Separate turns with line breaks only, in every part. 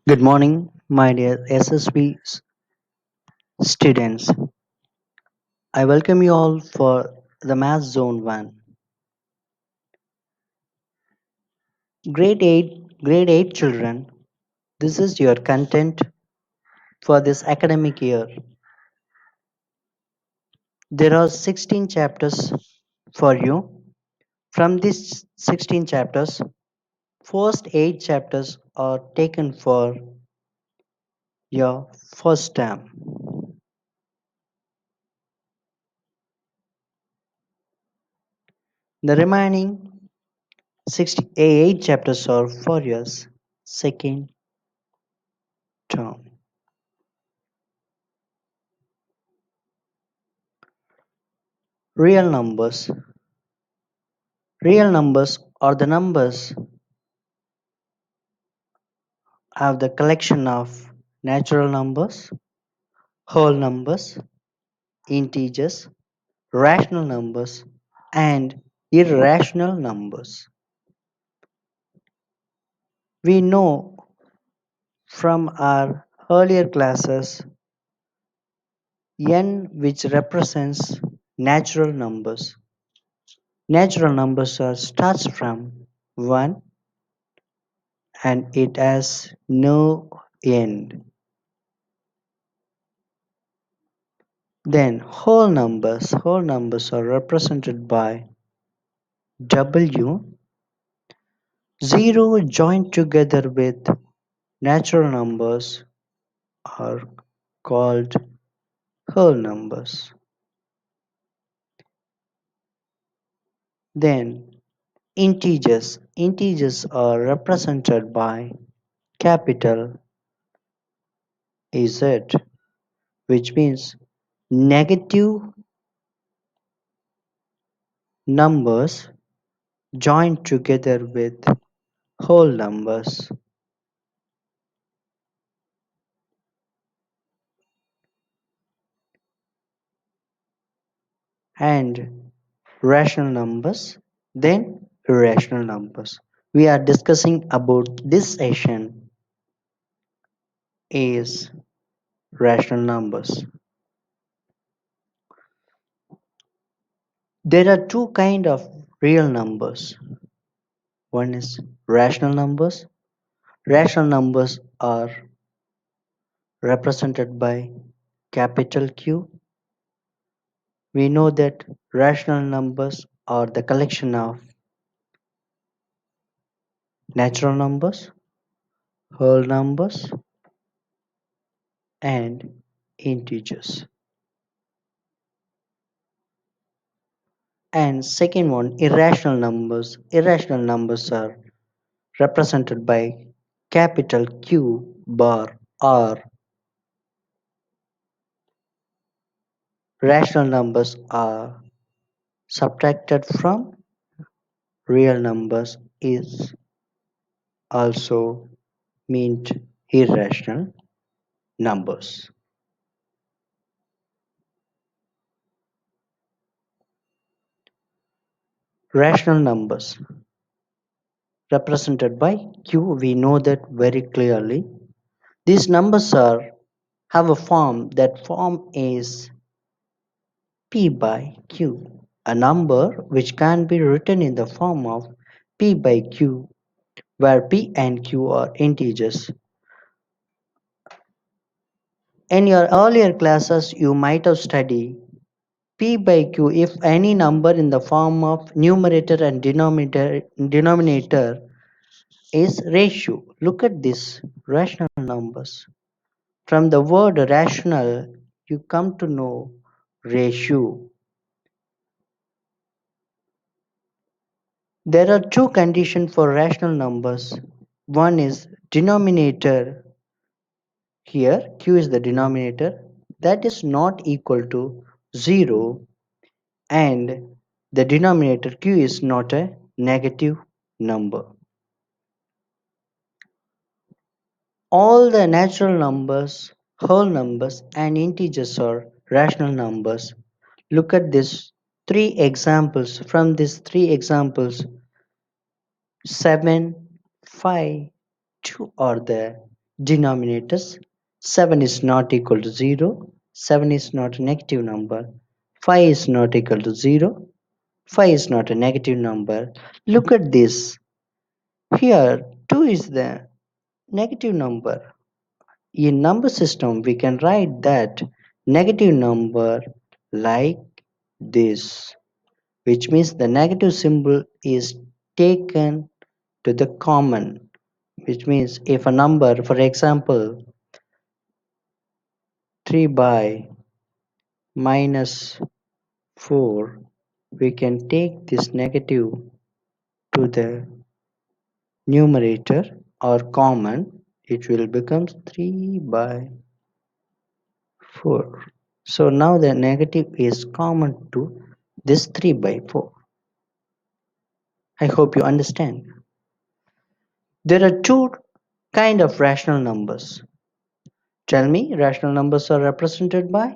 Good morning, my dear SSB students. I welcome you all for the Math Zone 1. Grade 8 children, this is your content for this academic year. There are 16 chapters for you. From these 16 chapters, first 8 chapters are taken for your first term. The remaining 68 chapters are for your second term. Real numbers. Real numbers are the numbers have the collection of natural numbers, whole numbers, integers, rational numbers, and irrational numbers. We know from our earlier classes n which represents natural numbers. Natural numbers starts from 1 and it has no end. Then whole numbers are represented by W. 0 joined together with natural numbers are called whole numbers. Then integers. Integers are represented by capital Z, which means negative numbers joined together with whole numbers. And rational numbers, then irrational numbers. We are discussing about this session is rational numbers. There are two kind of real numbers. One is rational numbers. Rational numbers are represented by capital Q. We know that rational numbers are the collection of natural numbers, whole numbers, and integers. And second one, irrational numbers. Irrational numbers are represented by capital Q bar R. Rational numbers are subtracted from real numbers is also meant irrational numbers. Rational numbers represented by Q, we know that very clearly. These numbers have a form. That form is P by Q, a number which can be written in the form of P by Q, where P and Q are integers. In your earlier classes, you might have studied P by Q if any number in the form of numerator and denominator is ratio. Look at this rational numbers. From the word rational, you come to know ratio. There are two conditions for rational numbers. One is denominator. Here, q is the denominator. That is not equal to 0 and the denominator q is not a negative number. All the natural numbers, whole numbers and integers are rational numbers. Look at these three examples. From these three examples, 7, 5, 2 are there. denominators. 7 is not equal to 0. 7 is not a negative number. 5 is not equal to 0. 5 is not a negative number. Look at this. Here 2 is the negative number. In number system we can write that negative number like this, which means the negative symbol is taken to the common, which means if a number, for example 3 by minus 4, we can take this negative to the numerator or common, it will become 3 by 4. So now the negative is common to this 3 by 4. I hope you understand. There are two kind of rational numbers. Tell me, rational numbers are represented by?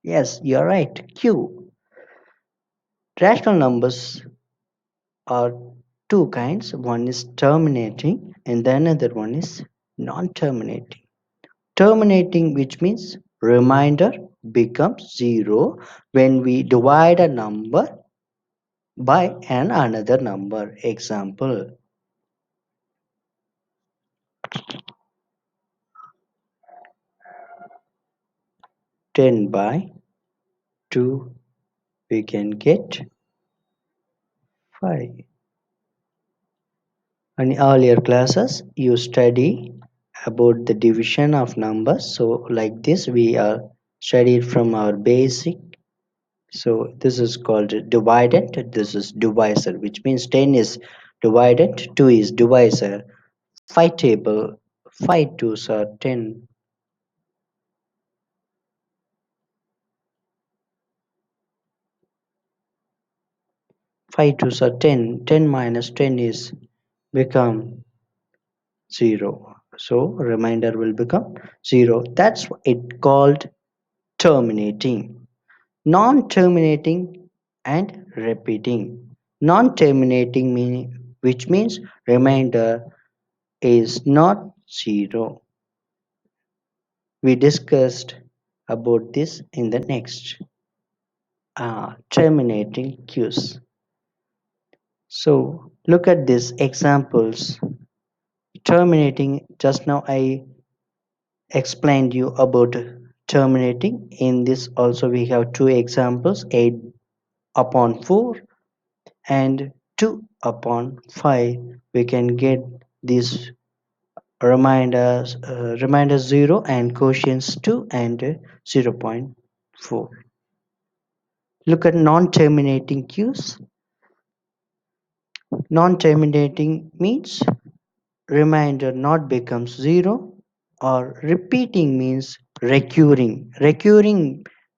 Yes, you're right, Q. Rational numbers are two kinds. One is terminating and the another one is non-terminating. Terminating, which means remainder becomes 0 when we divide a number by another number. Example, 10 by 2, we can get 5. In earlier classes, you study about the division of numbers. So like this, we are studied from our basic. So this is called dividend. This is divisor, which means 10 is dividend, 2 is divisor. 5 table, 5 twos are 10. 5 twos are 10. 10 minus 10 is become 0. So remainder will become 0. That's it called terminating. Non-terminating and repeating. Non-terminating meaning, which means remainder is not 0. We discussed about this in the next terminating cues. So look at these examples. Terminating, just now I explained you about terminating. In this also we have two examples, 8 upon 4 and 2 upon 5. We can get these reminders 0 and quotients 2 and 0.4. Look at non-terminating cues. Non-terminating means remainder not becomes 0, or repeating means recurring,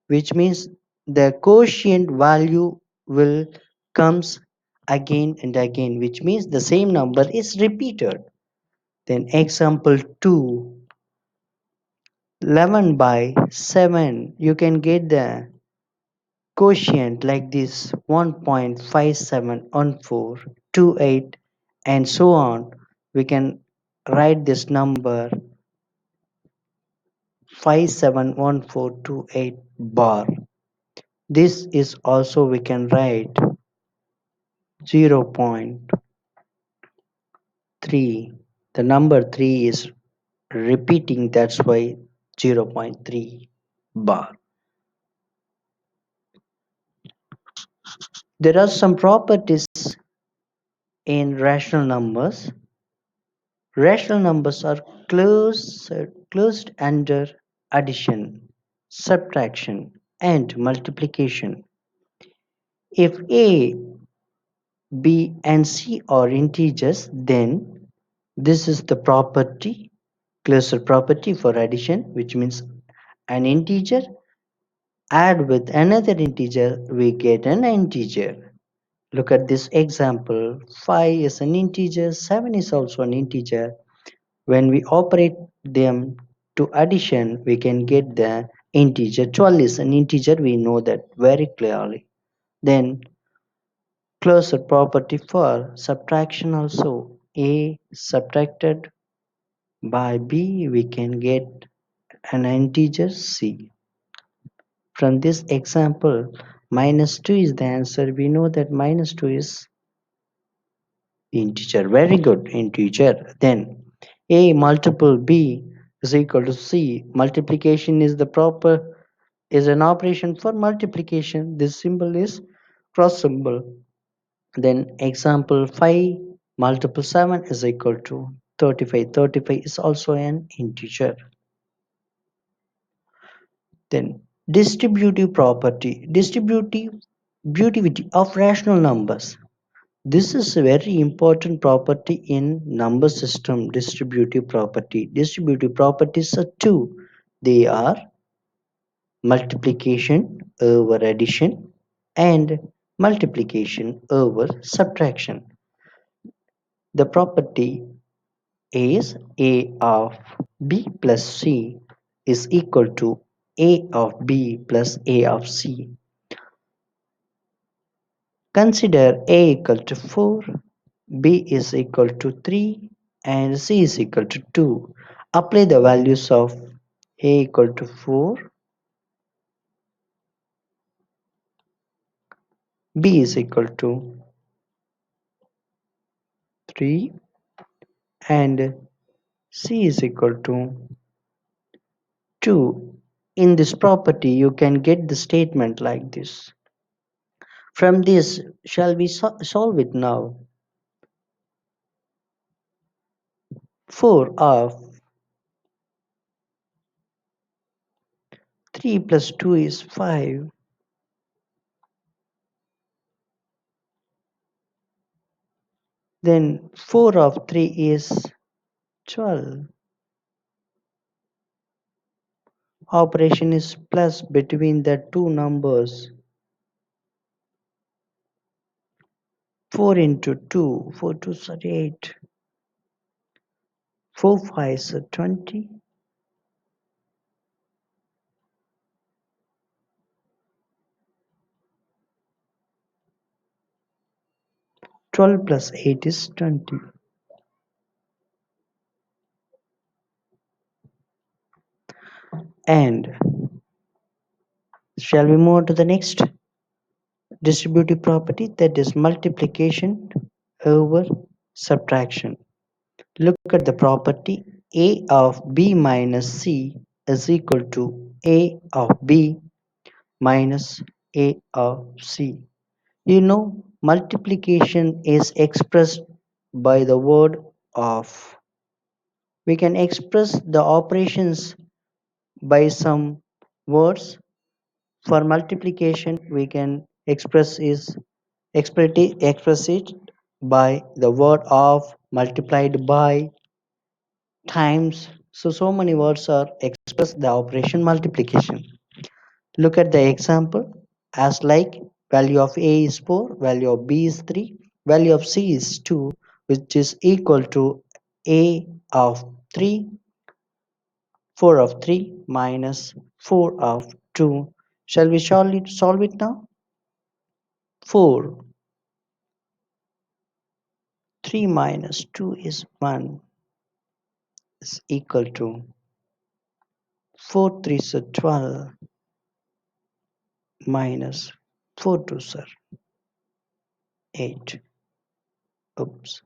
which means the quotient value will comes again and again, which means the same number is repeated. Then example 2, 11 by 7, you can get the quotient like this, 1.571428 and so on. We can write this number 571428 bar. This is also we can write 0.3. The number 3 is repeating, that's why 0.3 bar. There are some properties in rational numbers. Rational numbers are closed under addition, subtraction, and multiplication. If A, B, and C are integers, then this is the property, closure property for addition, which means an integer add with another integer, we get an integer. Look at this example. 5 is an integer, 7 is also an integer. When we operate them to addition, we can get the integer. 12 is an integer, we know that very clearly. Then closure property for subtraction also. A subtracted by b we can get an integer c. From this example, minus 2 is the answer. We know that minus 2 is integer. Very good, integer. Then a multiple b is equal to c. Multiplication is an operation for multiplication. This symbol is cross symbol. Then example 5 multiple 7 is equal to 35. 35 is also an integer. Then distributive property. Distributivity of rational numbers. This is a very important property in number system. Distributive property. Distributive properties are two. They are multiplication over addition and multiplication over subtraction. The property is A of B plus C is equal to A of B plus A of C. Consider A equal to 4, B is equal to 3 and C is equal to 2. Apply the values of A equal to 4, B is equal to 3 and C is equal to 2. In this property you can get the statement like this. From this, shall we solve it now? 4 of 3 plus 2 is 5. Then 4 of 3 is 12. Operation is plus between the two numbers. 4 into 2, 4 2s are 8. 4 5s are 20. 12 plus 8 is 20. And shall we move on to the next distributive property, that is multiplication over subtraction. Look at the property A of B minus C is equal to A of B minus A of C. You know, multiplication is expressed by the word of. We can express the operations by some words. For multiplication, we can express it by the word of multiplied by times. So many words are express the operation multiplication. Look at the example as like value of A is 4, value of B is 3, value of C is 2, which is equal to A of 3, 4 of 3 minus 4 of 2. Shall we solve it now? 4, 3 minus 2 is 1 is equal to 4 3s are 12 minus 4 2s are 8. Oops.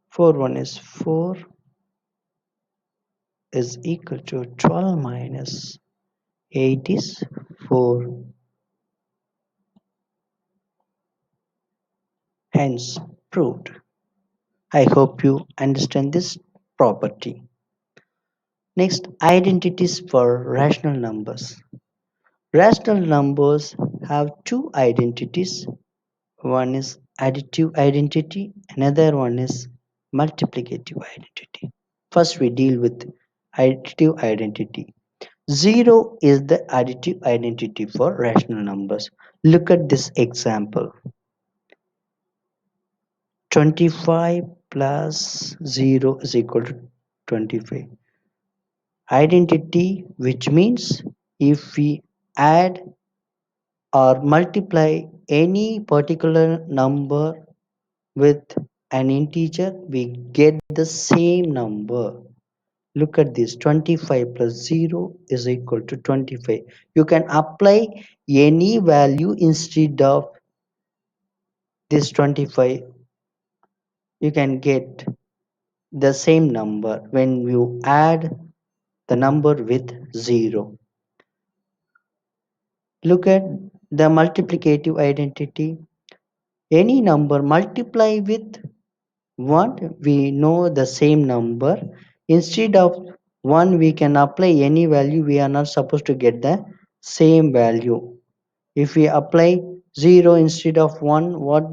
4 1 is 4 is equal to 12 minus 8 is 4. Hence proved. I hope you understand this property. Next, identities for rational numbers. Rational numbers have two identities. One is additive identity, another one is multiplicative identity. First, we deal with additive identity. 0 is the additive identity for rational numbers. Look at this example. 25 plus 0 is equal to 25. Identity, which means if we add or multiply any particular number with an integer, we get the same number. Look at this, 25 plus 0 is equal to 25. You can apply any value instead of this 25. You can get the same number when you add the number with 0. Look at the multiplicative identity. Any number multiply with 1, we know the same number. Instead of 1, we can apply any value. We are not supposed to get the same value. If we apply 0 instead of 1, what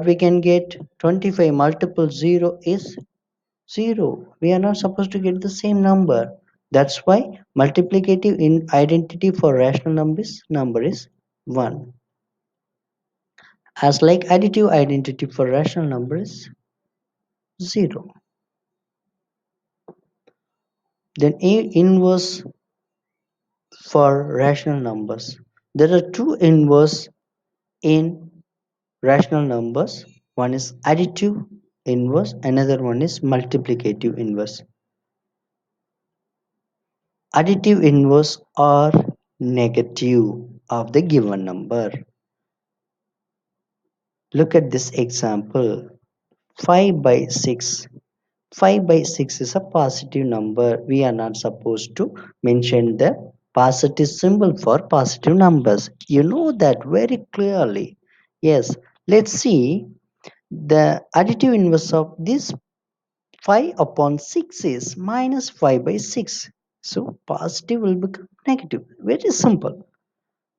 we can get? 25 multiple 0 is 0. We are not supposed to get the same number. That's why multiplicative in identity for rational number is 1. As like additive identity for rational number is 0. Then A inverse for rational numbers. There are two inverse in rational numbers. One is additive inverse, another one is multiplicative inverse. Additive inverse are negative of the given number. Look at this example. 5 by 6. 5 by 6 is a positive number. We are not supposed to mention the positive symbol for positive numbers. You know that very clearly. Yes, let's see the additive inverse of this 5 upon 6 is minus 5 by 6. So positive will become negative. Very simple.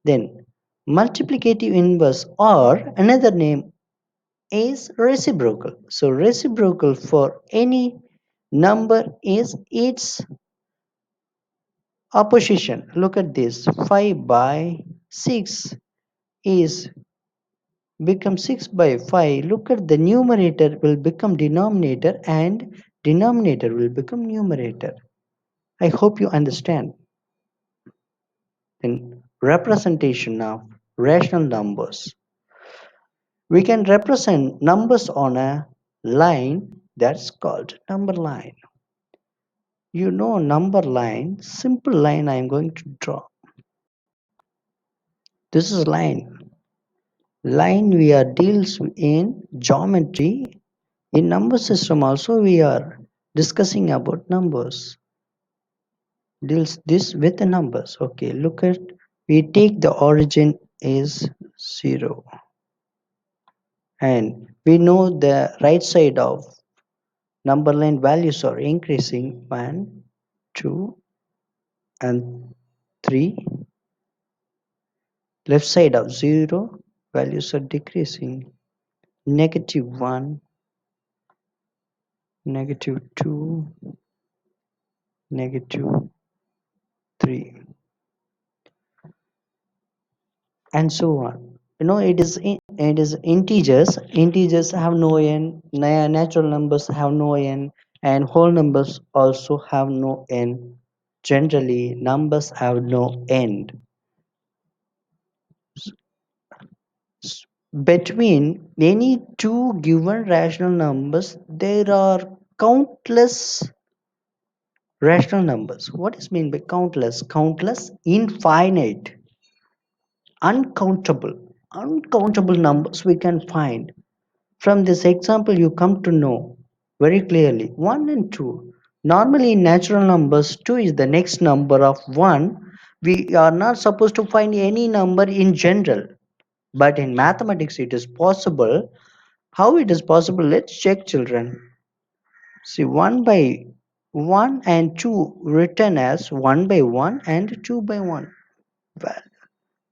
Then multiplicative inverse or another name is reciprocal. So reciprocal for any number is its opposition. Look at this, 5 by 6 is become 6 by 5. Look at the numerator will become denominator and denominator will become numerator. I hope you understand. Then representation of rational numbers. We can represent numbers on a line that's called number line. You know number line, simple line I am going to draw. This is line. Line we are deals in geometry. In number system also we are discussing about numbers. Deals this with the numbers. Okay, look at, we take the origin is 0. And we know the right side of number line values are increasing 1, 2 and 3. Left side of 0 values are decreasing, -1, -2, -3 and so on. You know it is integers. Integers have no n, natural numbers have no n, and whole numbers also have no n. Generally numbers have no end. Between any two given rational numbers, there are countless rational numbers. What is mean by countless? Countless, infinite, uncountable numbers we can find. From this example, you come to know very clearly 1 and 2. Normally, in natural numbers, 2 is the next number of 1. We are not supposed to find any number in general. But in mathematics, it is possible. How it is possible? Let's check, children. See, 1 by 1 and 2 written as 1 by 1 and 2 by 1.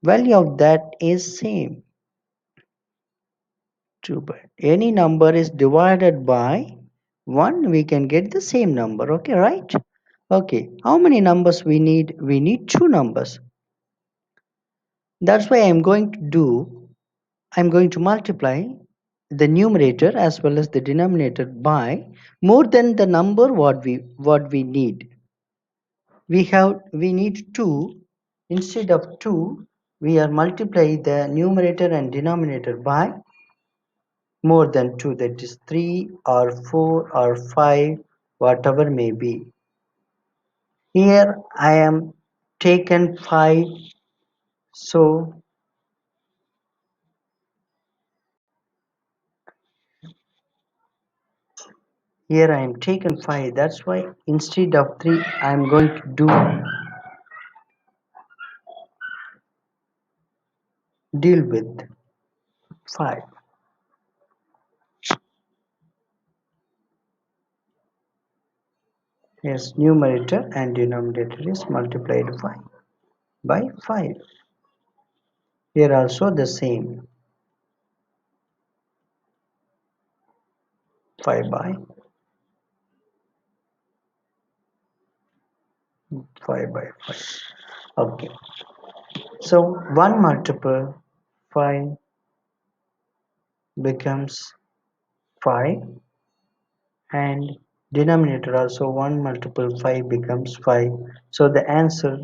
Value of that is same. 2 by any number is divided by 1, we can get the same number. Okay, right? Okay, how many numbers we need? We need 2 numbers. That's why I'm going to multiply the numerator as well as the denominator by more than the number what we need. We need 2. Instead of 2, we are multiplying the numerator and denominator by more than 2, that is 3 or 4 or 5, whatever may be. Here I am taken 5, so here I am taken 5, that's why instead of 3 I am going to deal with 5. Yes, numerator and denominator is multiplied by 5. Here also the same, 5 by 5 by 5. Okay, so 1 multiple 5 becomes 5, and denominator also 1 multiple 5 becomes 5. So the answer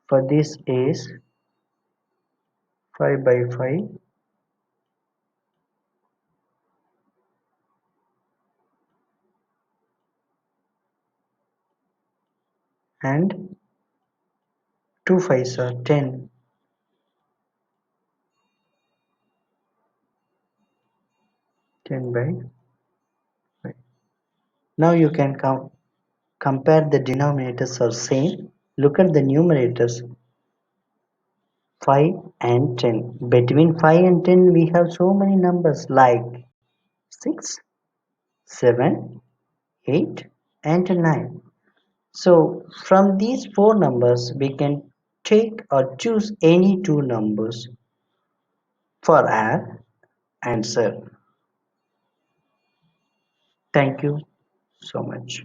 for this is 5 by 5 and 2 5s are 10, 10 by 5. Now you can compare the denominators are same. Look at the numerators 5 and 10. Between 5 and 10 we have so many numbers like 6, 7, 8 and 9. So from these 4 numbers we can take or choose any 2 numbers for our answer. Thank you so much.